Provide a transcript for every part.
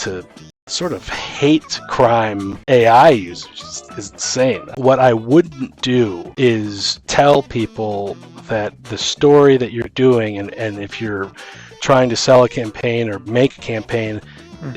to sort of hate crime AI users is insane. What I wouldn't do is tell people that the story that you're doing, and if you're trying to sell a campaign or make a campaign,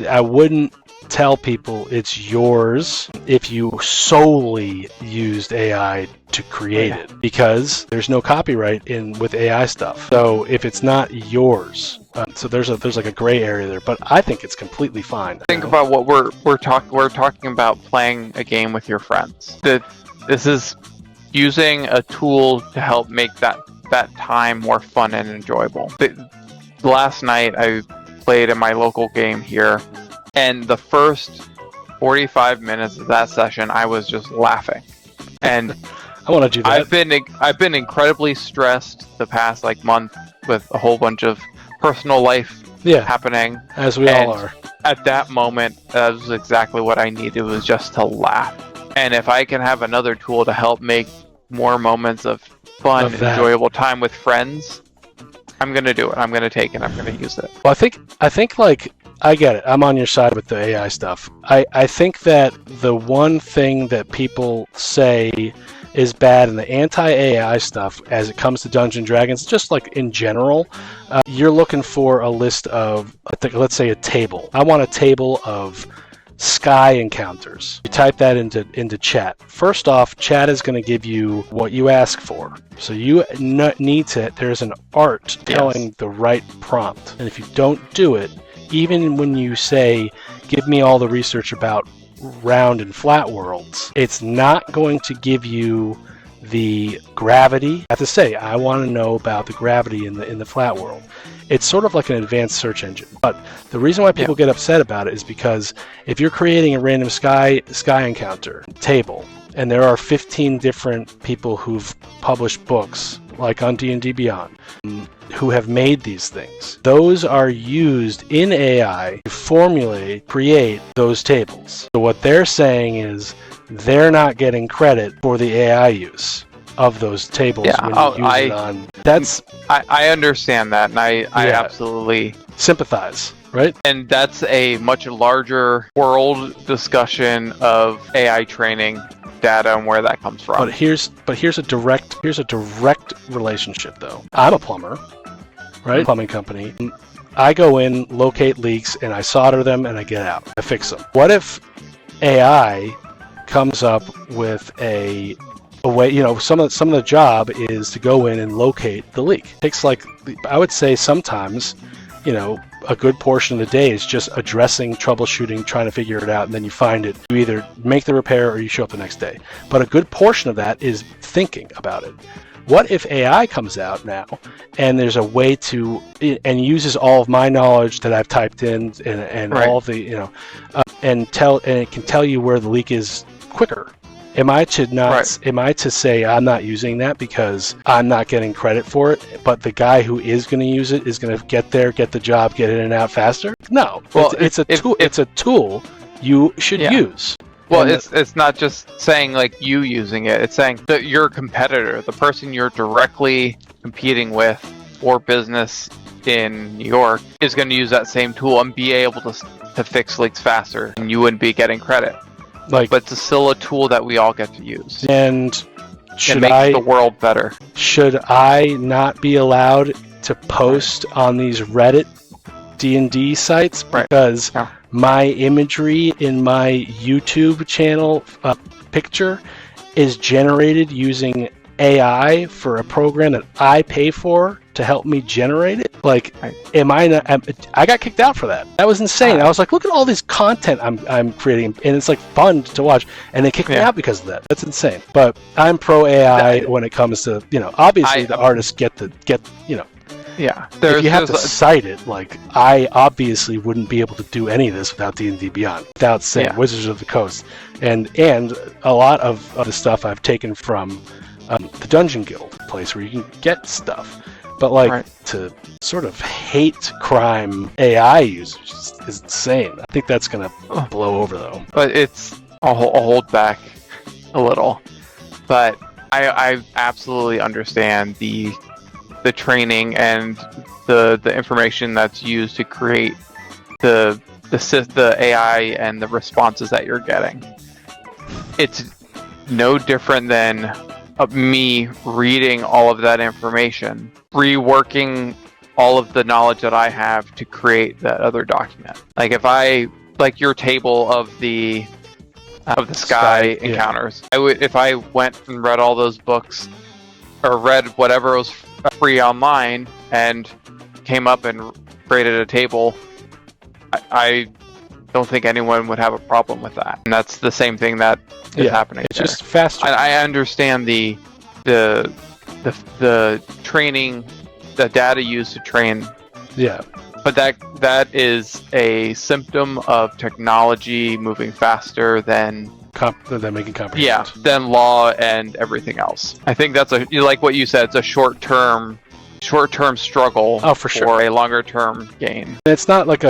I wouldn't tell people it's yours if you solely used AI to create it, because there's no copyright with AI stuff. So if it's not yours, so there's like a gray area there, but I think it's completely fine. Think about what we're talking about: playing a game with your friends. This is using a tool to help make that time more fun and enjoyable. Last night I played in my local game here, and the first 45 minutes of that session I was just laughing. And I want to do that. I've been incredibly stressed the past month with a whole bunch of personal life happening, as we all are. At that moment, that was exactly what I needed, was just to laugh. And if I can have another tool to help make more moments of fun, enjoyable time with friends, I'm gonna do it. I'm gonna take it. I'm gonna use it. Well, I think I get it. I'm on your side with the AI stuff. I think that the one thing that people say is bad in the anti-AI stuff as it comes to Dungeons & Dragons, just like in general, you're looking for a list of, let's say, a table. I want a table of sky encounters. You type that into chat. First off, chat is going to give you what you ask for. So you need to, there's an art telling the right prompt. And if you don't do it, even when you say, give me all the research about round and flat worlds, it's not going to give you the gravity. I have to say, I want to know about the gravity in the flat world. It's sort of like an advanced search engine. But the reason why people get upset about it is because if you're creating a random sky encounter table, and there are 15 different people who've published books, like on D&D Beyond, who have made these things, those are used in AI to create those tables. So what they're saying is they're not getting credit for the AI use of those tables when you use it on. I understand that, and I absolutely sympathize. Right? And that's a much larger world discussion of AI training data and where that comes from. But here's a direct relationship though. I'm a plumber, right? Plumbing company. I go in, locate leaks, and I solder them, and I get out. I fix them. What if AI comes up with a way? Some of the job is to go in and locate the leak. It takes I would say sometimes, a good portion of the day is just addressing, troubleshooting, trying to figure it out, and then you find it. You either make the repair or you show up the next day. But a good portion of that is thinking about it. What if AI comes out now and there's a way to, and uses all of my knowledge that I've typed in and all the, and it can tell you where the leak is quicker? Am I to say I'm not using that because I'm not getting credit for it, but the guy who is going to use it is going to get there, get the job, get in and out faster? No. Well, it's a tool. It's a tool you should use. Well, it's not just saying you using it. It's saying that your competitor, the person you're directly competing with for business in New York, is going to use that same tool and be able to fix leaks faster, and you wouldn't be getting credit. But it's still a tool that we all get to use. And it makes the world better. Should I not be allowed to post on these Reddit D&D sites because my imagery in my YouTube channel picture is generated using AI for a program that I pay for to help me generate it? I got kicked out for that. That was insane. I was like, look at all this content I'm creating, and it's fun to watch, and they kicked me out because of that. That's insane. But I'm pro AI when it comes to, obviously the artists get. Yeah. If you have to cite it, I obviously wouldn't be able to do any of this without D&D Beyond, without saying Wizards of the Coast, and a lot of the stuff I've taken from the Dungeon Guild, place where you can get stuff. But to sort of hate crime AI users is insane. I think that's going to blow over though. But I'll hold back a little. But I absolutely understand the training and the information that's used to create the the AI and the responses that you're getting. It's no different than me reading all of that information, reworking all of the knowledge that I have to create that other document. Like if I like your table of the sky encounters, if I went and read all those books or read whatever was free online and came up and created a table, I don't think anyone would have a problem with that. And that's the same thing that is happening. It's just faster. I understand the training, the data used to train. Yeah. But that is a symptom of technology moving faster than making comprehension. Yeah, than law and everything else. I think that's like what you said. It's a short-term struggle for sure. For a longer-term gain. It's not like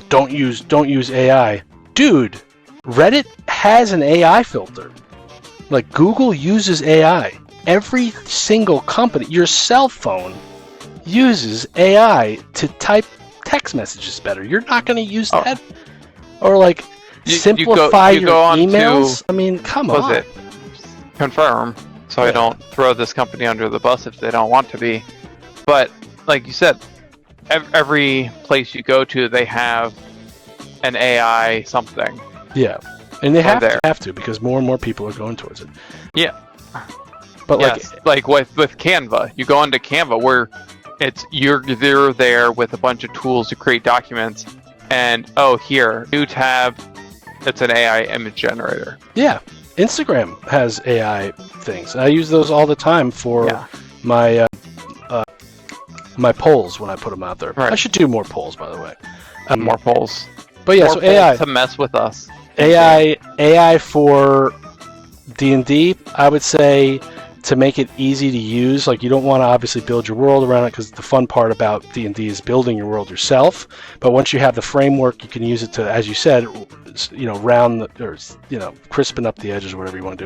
don't use AI, dude. Reddit has an AI filter. Like Google uses AI. Every single company, your cell phone uses AI to type text messages better. You're not going to use that, or like simplify your emails. I mean, come on. It confirm, so I don't throw this company under the bus if they don't want to be. But like you said, every place you go to, they have an AI something. Yeah, and they have to because more and more people are going towards it. Yeah, but like with Canva, you go onto Canva where you're there with a bunch of tools to create documents, and here, new tab, it's an AI image generator. Yeah, Instagram has AI things. I use those all the time for my my polls when I put them out there. Right. I should do more polls, by the way. More polls. But yeah, so AI to mess with us. AI for D&D, I would say, to make it easy to use. Like, you don't want to obviously build your world around it, because the fun part about D&D is building your world yourself. But once you have the framework, you can use it to, as you said, crisping up the edges or whatever you want to do.